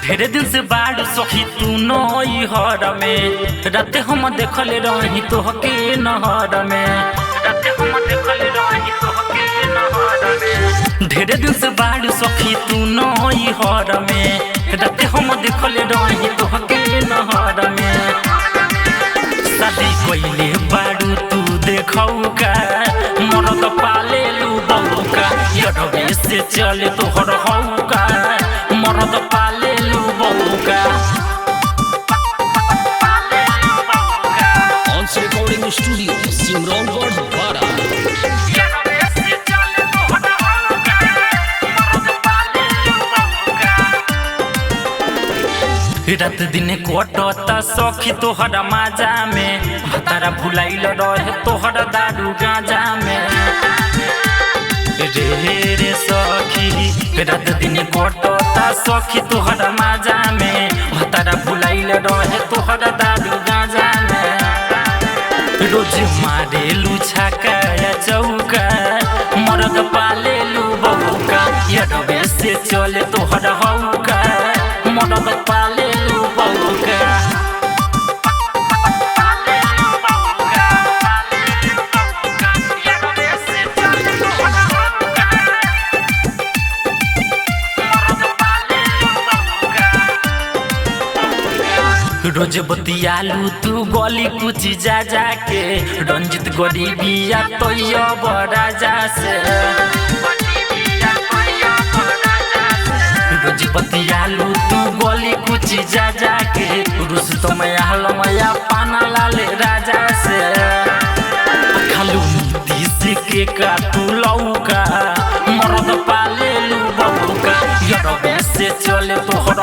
ढेरे दिन से बाढ़ सखी तू नई हर में राते हम देखले रही तोहके नहर में राते हम देखले रही तोहके नहर में ढेरे दिन से बाढ़ सखी तू नई हर में राते हम देखले रही तोहके नहर में शादी कइले बाड़ू तू देखौ का मरद पाले लू बहू का यडवे से चले तोहर हौ का मरद पाले लू बहू का ऑन रिकॉर्डिंग स्टूडियो सिमरौनगढ़ बारा रात दिन कोटता सखी तोहर माजा में तारा भुलाइल रहे तोहर दारू गांजा में रे रे सखी रात दिन कोटता सखी तोहर माजा में तारा भुलाइल रहे तोहर दारू गांजा में रोज मारेलू छक्का चौका मरद पालेलू बहू का यडवे से चले तोहर हौ का मरद पालेलू बहू का रोज बतियालू तू गली कुछ जा के रंजित गरीबिया तो राजा से रोज बतियालू तू गली कुछ जा के रुस तो मैं पाना लाले राजा से खालू नीतीश के काटू लौका मरद पालेलू बहू का यडवे से चले तोहर